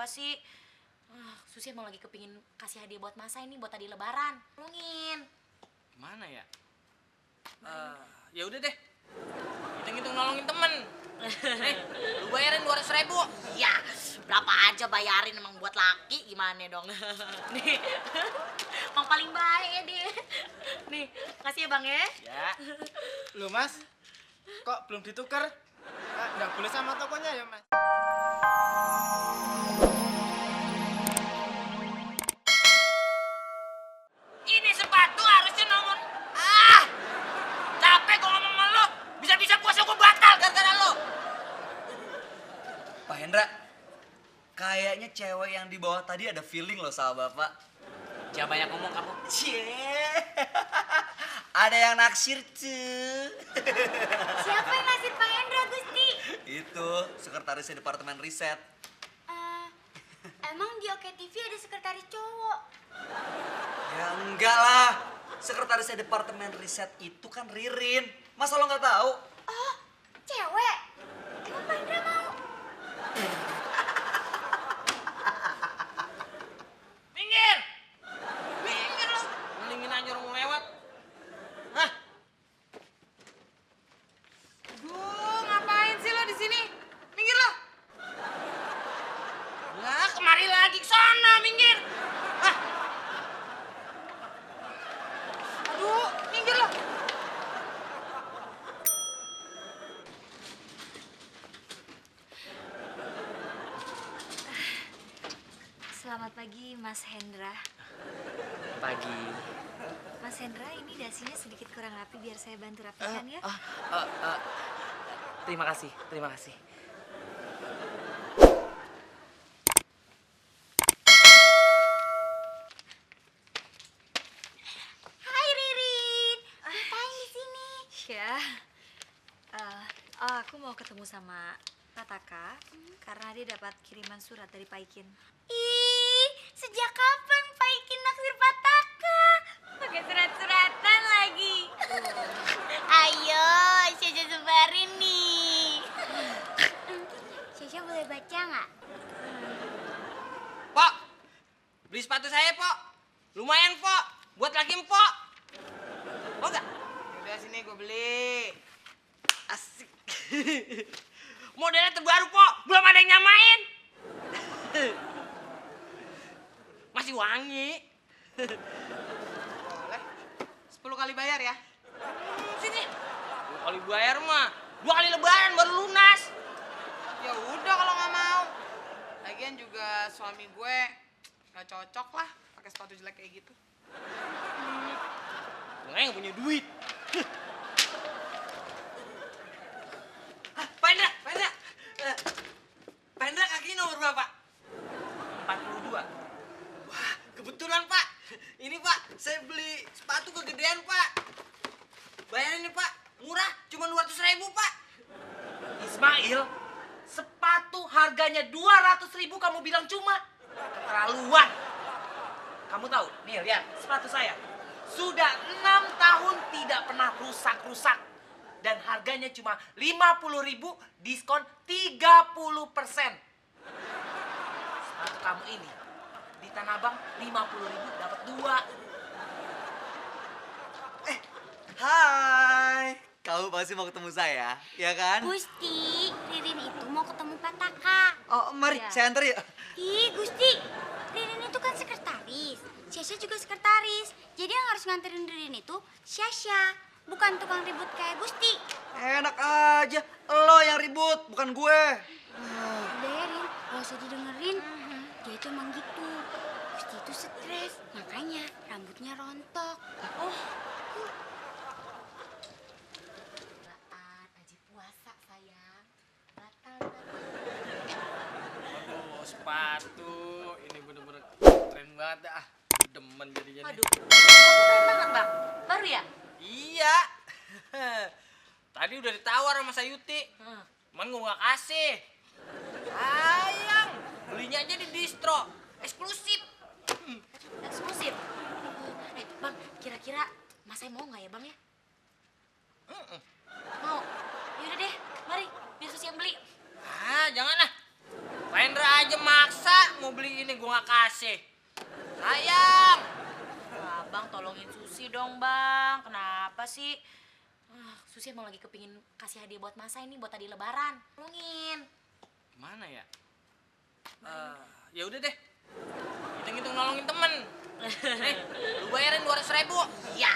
sih? Susi emang lagi kepingin kasih hadiah buat Masa ini buat tadi Lebaran. Tolongin. Gimana ya? Ya udah deh. Hitung-hitung nolongin temen. Lu bayarin 200.000. Ya, berapa aja bayarin emang buat laki gimana dong? Nih, emang paling baik ya deh. Nih, kasih ya Bang ya. Ya. Loh Mas, kok belum ditukar? Nggak boleh sama tokonya ya Mas? Ini sepatu harusnya nomor. Capek gua ngomong sama lo. Bisa-bisa puasa gua batal gara-gara lo. Pak Hendra, kayaknya cewek yang di bawah tadi ada feeling loh sama Bapak. Jangan banyak ngomong kamu. Cie, ada yang naksir tuh. Siapa yang naksir Pak Hendra, Gusti? Itu sekretarisnya Departemen Riset. Emang di Oke TV ada sekretaris cowok? Ya enggak lah, sekretarisnya Departemen Riset itu kan Ririn. Masa lo nggak tahu? Oh, cewek? Emang Pak Hendra mau? Minggir. Minggir lo. Ngelingin aja orang mau lewat. Hah? Aduh, ngapain sih lo di sini? Minggir lo. Lah, kemari lagi ke sana, minggir. Hah? Aduh, minggir lo. Selamat pagi, Mas Hendra. Pagi. Mas Hendra, ini dasinya sedikit kurang rapi, biar saya bantu rapikan ya. Terima kasih, terima kasih. Hai Ririn, ngapain di sini? Ya, aku mau ketemu sama Tataka karena dia dapat kiriman surat dari Pak Ikin. Ih, sejak kapan Pak Ikin naksir Pataka? Pakai surat-suratan lagi. Ayo, Syasha sebarin nih. Syasha boleh baca nggak? Pok, beli sepatu saya, Pok. Lumayan, Pok. Buat laki Pok. Mau nggak? Udah sini gue beli. Asik. Modelnya terbaru, Pok. Belum ada yang nyamain. Masih wangi. Boleh. 10 kali bayar ya? Sini. 2 kali bayar mah. 2 kali lebaran baru lunas. Ya udah kalau nggak mau. Lagian juga suami gue nggak cocok lah pakai sepatu jelek kayak gitu. Gue nggak punya duit. Pak Hendra, Pak Hendra. Pak Hendra kakinya nomor berapa? 42. Wah, kebetulan Pak. Ini Pak, saya beli sepatu kegedean Pak. Bayarin nih Pak, murah, cuma 200.000 Pak. Ismail, sepatu harganya 200.000 kamu bilang cuma. Keterlaluan. Kamu tahu, nih lihat sepatu saya. Sudah 6 tahun tidak pernah rusak-rusak. Dan harganya cuma 50.000, diskon 30%. Sepatu kamu ini di Tanah Abang 50.000 dapat 2. Hai, kamu pasti mau ketemu saya, ya kan? Gusti, Ririn itu mau ketemu Pataka. Oh, mari, Ya. saya antar yuk. Ih, Gusti, Ririn itu kan sekretaris. Syasha juga sekretaris. Jadi yang harus nganterin Ririn itu Syasha, bukan tukang ribut kayak Gusti. Enak aja, lo yang ribut, bukan gue. Udah ya, Rin, gak usah didengerin. Dia itu emang gitu. Gusti itu stres, makanya rambutnya rontok. Oh, Aji puasa sayang. Batal. Aduh, sepatu ini bener-bener keren banget dah. Demen jadinya. Aduh, kamu keren banget Bang. Baru ya? Iya. Tadi udah ditawar sama Sayuti. Cuman gue gak kasih. Sayang. Belinya aja di distro. Eksklusif. Eksklusif. Bang, kira-kira Mas saya mau nggak ya Bang ya? Mau. Yaudah deh, mari biar Susi yang beli. Jangan lah. Pak Hendra aja maksa mau nih gue nggak kasih. Sayang. Bang, tolongin Susi dong, Bang. Kenapa sih? Susi emang lagi kepingin kasih hadiah buat Masa ini, buat tadi Lebaran. Tolongin. Gimana ya? Ya udah deh. Hitung-hitung nolongin temen. Nih, lu bayarin 200.000. Ya,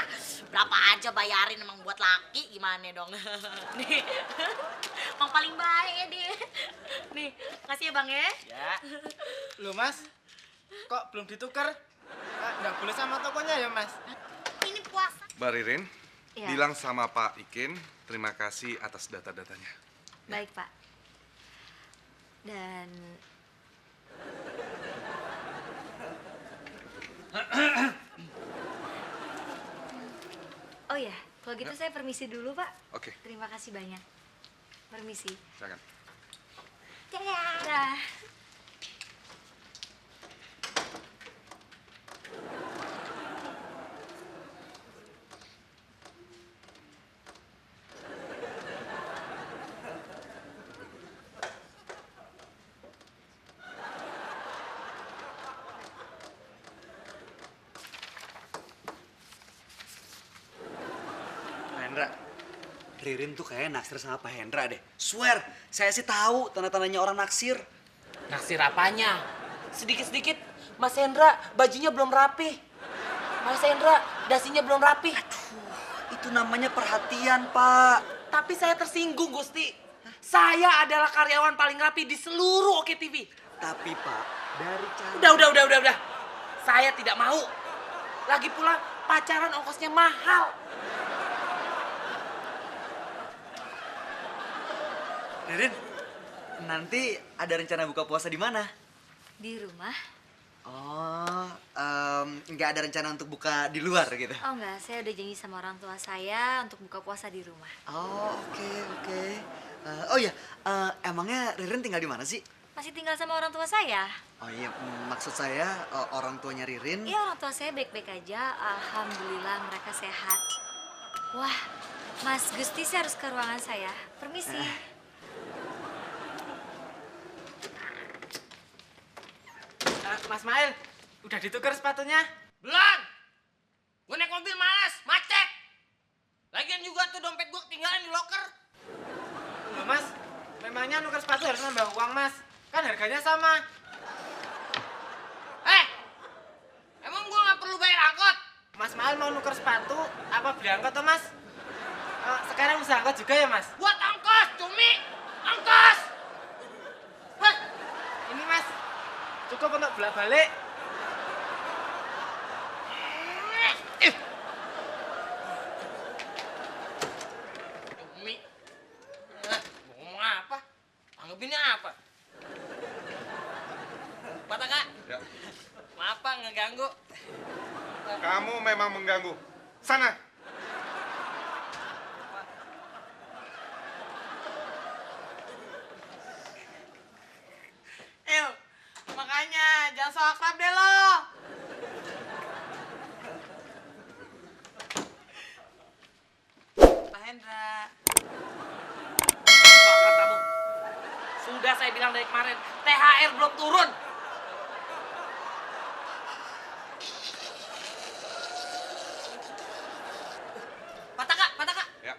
berapa aja bayarin emang buat laki, gimana dong? Nih, emang paling baik ya dia. Nih, kasih ya Bang ya. Ya. Loh mas, kok belum ditukar? Nggak boleh sama tokonya ya mas? Ini puasa. Mbak Ririn, Iya. bilang sama Pak Ikin, terima kasih atas data-datanya. Baik, Pak. Dan oh ya, kalau gitu saya permisi dulu, Pak. Oke, Terima kasih banyak. Permisi. silakan. Dadah. Hendra, Ririn tuh kayaknya naksir sama Pak Hendra deh. Swear, saya sih tahu tanda-tandanya orang naksir. Naksir apanya? Sedikit-sedikit Mas Hendra bajunya belum rapi. Mas Hendra dasinya belum rapi. Itu namanya perhatian, Pak. Tapi saya tersinggung, Gusti. Saya adalah karyawan paling rapi di seluruh Oke TV. Tapi Pak, dari cara... Udah. Saya tidak mau. Lagi pula pacaran ongkosnya mahal. Ririn, nanti ada rencana buka puasa di mana? Di rumah? Oh, nggak ada rencana untuk buka di luar gitu? Oh enggak, saya udah janji sama orang tua saya untuk buka puasa di rumah. Oh, oke. Oh iya, emangnya Ririn tinggal di mana sih? Masih tinggal sama orang tua saya? Oh iya, maksud saya orang tuanya Ririn. Iya, orang tua saya baik-baik aja. Alhamdulillah mereka sehat. Wah, Mas Gusti, saya harus ke ruangan saya. Permisi. Mas Mail, udah ditukar sepatunya? Belum. Gue naik mobil malas, macet. Lagian juga tuh dompet gue ketinggalan di loker. Loh mas, memangnya nuker sepatu harus nambah uang mas? Kan harganya sama. Emang gue nggak perlu bayar angkot? Mas Mail mau nuker sepatu, apa beli angkot tuh mas? Sekarang bisa angkot juga ya mas? Buat angkos, cumi. Angkos. Hah? Ini mas, cukup untuk bolak-balik. Cumi. Mau ngomong apa? Anggapinnya apa? Pataka. Ya. Maaf Pak, ngeganggu. Kamu memang mengganggu. Sana. Makanya jangan so akrab deh lo. Pak Hendra. Akrab kamu. Sudah saya bilang dari kemarin, THR belum turun. Pataka. Ya.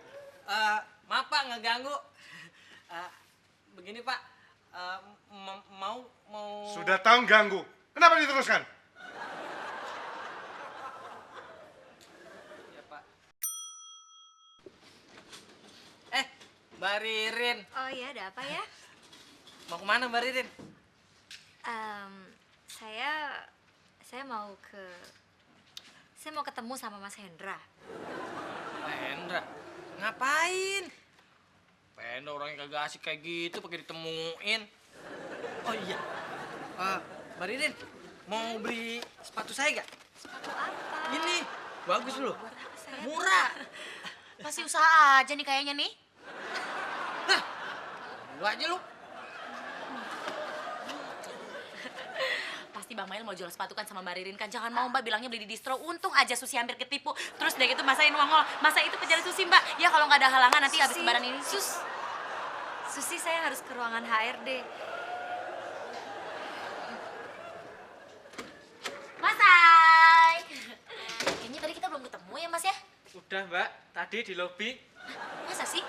Maaf Pak, ngeganggu. Begini Pak, mau Sudah tahu ganggu. Kenapa diteruskan? Ya Pak. Mbak Ririn, Oh iya, ada apa ya? mau kemana Mbak Ririn? Saya mau ketemu sama Mas Hendra. Pak Hendra, ngapain? Pak Hendra orang yang kagak asik kayak gitu pakai ditemuin. Oh iya, Mbak Ririn, mau beli sepatu saya gak? Sepatu apa? Ini, bagus loh. Buat apa saya? Murah. Masih usaha aja nih kayaknya nih. Lu aja lu. Pasti Bang Mail mau jual sepatu kan sama Mbak Ririn kan. Jangan mau Mbak bilangnya beli di distro. Untung aja Susi hampir ketipu. Terus udah gitu Masain nongol. Masa itu pencari Susi Mbak. Ya kalau nggak ada halangan nanti habis lebaran ini. Susi, saya harus ke ruangan HRD. Udah, Mbak. Tadi di lobi. Masa sih?